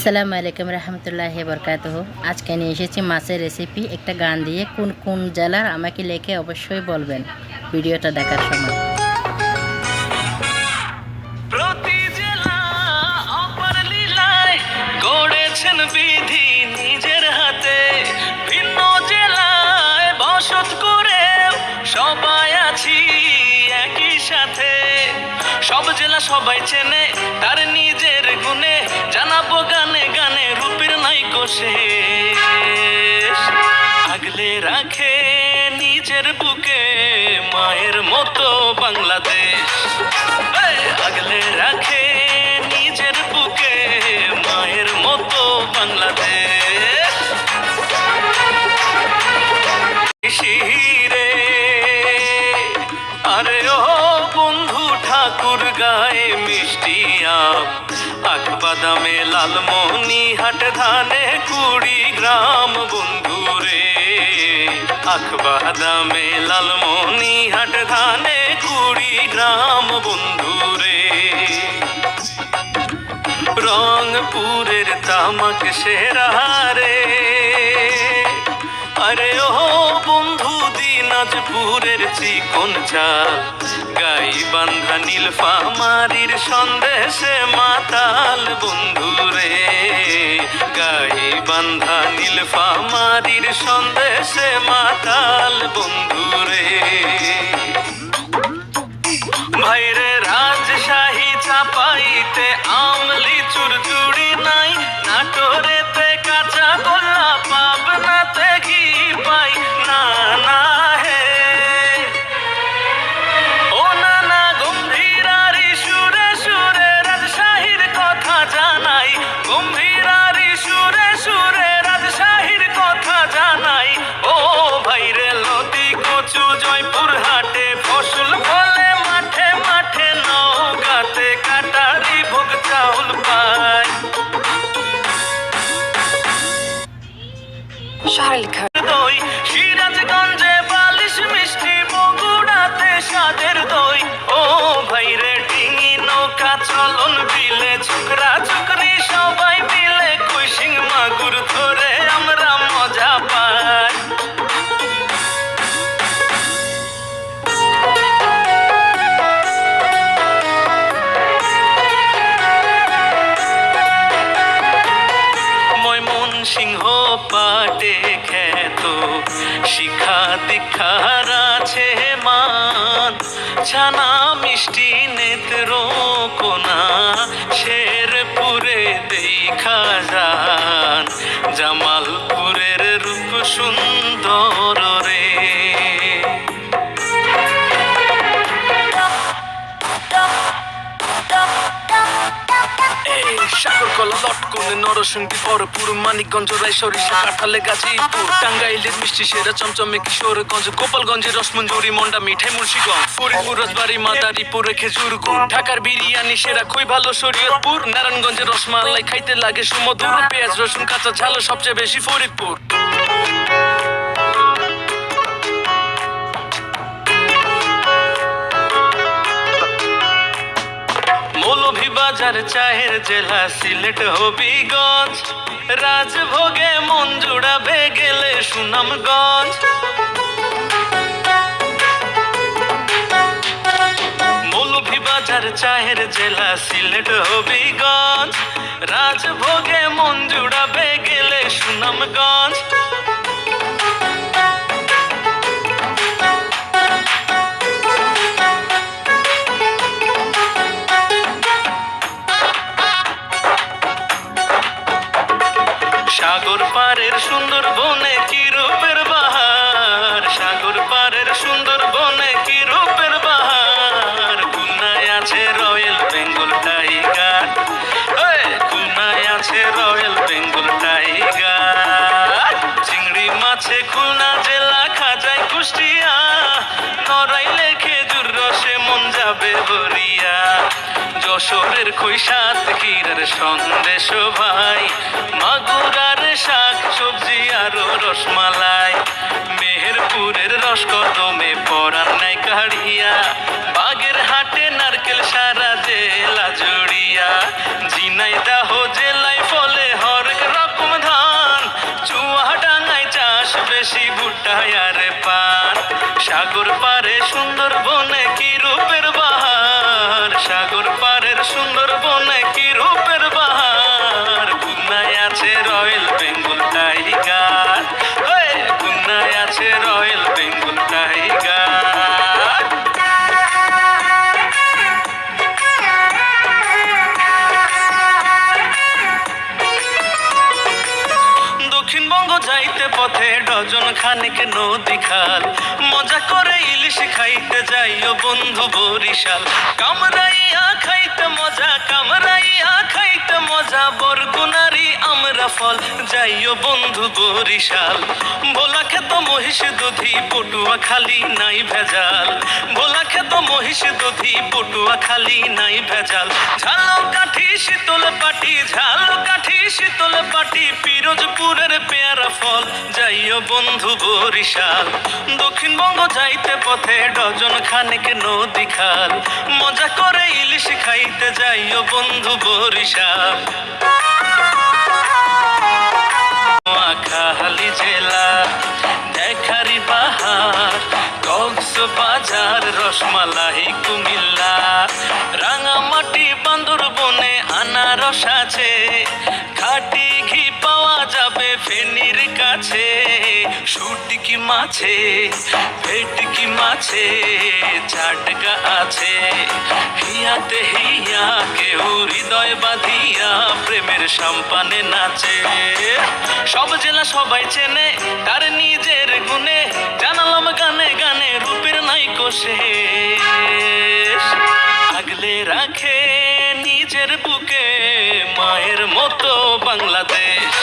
আসসালামু আলাইকুম রহমতুল্লাহি বরকাতুহু। আজকে নিয়ে এসেছি মাছের রেসিপি একটা গান দিয়ে। কোন কোন জেলার আমাকে লিখে অবশ্যই বলবেন ভিডিওটা দেখার সময়। প্রতি জেলা অপর লীলায় গড়েছেন বিধি নিজের হাতে, ভিন্ন জেলায় বসত করে সবাই আছি একই সাথে। সব জেলা সবাই চেনে তার নিজের গুণে, জানাবো গানে গানে রূপের নাইকো শেষ। আগলে রাখে নিজের বুকে মায়ের মতো বাংলাদেশ, আগলে রাখে নিজের বুকে মায়ের মতো বাংলাদেশ। শিরে আরে ও বন্ধু ঠাকুর গায়ে মিষ্টি আম, আখ বাদামে লালমনি হাট ধানে 20 গ্রাম বন্ধু রে। আখ বাদামে লালমনি হাট ধানে 20 গ্রাম বন্ধু রে। রংপুরের তামাক সেরা রে, আরে ও বন্ধু দিনাজপুরের চিকন চাল, গাই বান্ধা নীলফামারীর সন্দেশে মাতাল বন্ধু রে। গাই বান্ধা নীলফামারীর সন্দেশে মাতাল বন্ধু রে। ভাইরে রাজশাহী চাপাইতে আম লিচুর জুড়ি নাই, নাটোরেতে কাঁচা গোল্লা পাবনাতে ঘি পাই না না হে। ও না না গম্ভীরারি সুরে সুরে রাজশাহীর কথা জানাই, গম্ভীরারি সুরে সুরে রাজশাহীর কথা জানাই। ও ভাইরে লতি কচু জয়পুর হাটে ফসল ফলে মাঠে মাঠে, নওগাঁতে কাটারি ভোগ চাউল পায়। দই সিরাজগঞ্জে বালিশ মিষ্টি, বগুড়াতে স্বাদের দই। ও ভাইরে ডিঙি নৌকা চলন বিলে, ছোকরা চুকরি সবাই মিলে কুইশিং মাগুর ধরে আমরা মজা পাই। ময়মনসিংহ পাটে খ্যাত, শিক্ষা দীক্ষার আছে মান, ছানা মিষ্টি নেত্র কোনা শেরপুরে দেখা যান, জামালপুরের রূপ সুন্দর রে। সাগরকলা লটকনে নরসিংদী বরপুর, মানিকগঞ্জ রায়সরিষা কাঁঠালে গাজীপুর, টাঙ্গাইলের মিষ্টি সেরা চমচমে কিশোরগঞ্জ, গোপালগঞ্জের রসমঞ্জুরি মন্ডা মিঠাই মুন্সিগঞ্জ, ফরিদপুর রাজবাড়ি মাদারীপুরে খেজুর গুড়, ঢাকার বিরিয়ানি সেরা খুবই ভালো শরীয়তপুর, নারায়ণগঞ্জের রসমালাই খাইতে লাগে সুমধুর, পেঁয়াজ রসুন কাঁচা ঝাল সবচেয়ে বেশি ফরিদপুর। মৌলভীবাজার চায়ের জেলা সিলেট হবিগঞ্জ, রাজভোগে মন জুড়াবে গেলে সুনামগঞ্জ। মৌলভীবাজার চায়ের জেলা সিলেট হবিগঞ্জ, রাজভোগে মন জুড়াবে গেলে সুনামগঞ্জ। সাগর পারের সুন্দর বনে কি রূপের বাহার, সাগর পারের সুন্দর বনে কি রূপের বাহার। খুলনায় আছে রয়্যাল বেঙ্গল টাইগার, খুলনায় আছে রয়্যাল বেঙ্গল টাইগার। চিংড়ি মাছে খুলনা জেলা খাজায় কুষ্টিয়া, নড়াইলে খেজুর রসে মন যাবে ভরিয়া। যশোরের খৈসাত ক্ষীরের সন্দেশ ভাই, মাগুরার শাক সবজি আরো রসমালাই। মেহেরপুরের রসকদমে পরান নাই কাড়িয়া, বাগের হাটে নারকেল সারা জেলা জুড়িয়া। ঝিনাইদহ জেলায় ফলে সাগর পারে সুন্দরবনে কি রূপের বাহার, সাগর পারের সুন্দরবনে কি রূপের বাহার। খুলনায় আছে রয়্যাল বেঙ্গল টাইগার, খুলনায় আছে রয়্যাল বেঙ্গল টাইগার। দক্ষিণবঙ্গ যাইতে পথে ডজন খানিক নদী খাল, মজা করে ইলিশ খাইতে যাইও বন্ধু বরিশাল। কামরাইয়া খাইতে মজা, কামরাইয়া খাইতে মজা, বরগুনারি আমরা ফল যাইও বন্ধু বরিশাল। ভোলা খেত মহিষ দধি পটুয়া খালি নাই ভেজাল, ভোলা খেত মহিষ দধি পটুয়া খালি নাই ভেজাল। ঝাল কাঠি শীতল পাটি, ঝাল কাঠি শীতল পাটি, পিরোজপুরের পেয়ারা ফল যাইও বন্ধু বরিশাল। দক্ষিণবঙ্গ যাইতে পথে ডজন খানেক নদী খাল, মজা করে ইলিশ খাইতে যাইও বন্ধু বরিশাল। নোয়াখালী জেলা দেখারি বাহার, কক্সবাজার রসমালাই কুমিল্লা, রাঙামাটি বান্দরবনে আনারস আছে, খাটি ঘি পাওয়া যাবে ফেনীর কাছে। শুটকি মাছে ভেটকি মাছে চাটকা আছে, হিয়াতে হিয়া কেউ হৃদয় বাঁধিয়া প্রেমের সাম্পানে নাচে। সব জেলা সবাই চেনে তার নিজের গুণে, জানালাম গানে গানে রূপের নাইকো শেষ। আগলে রাখে নিজের বুকে মায়ের মতো বাংলাদেশ।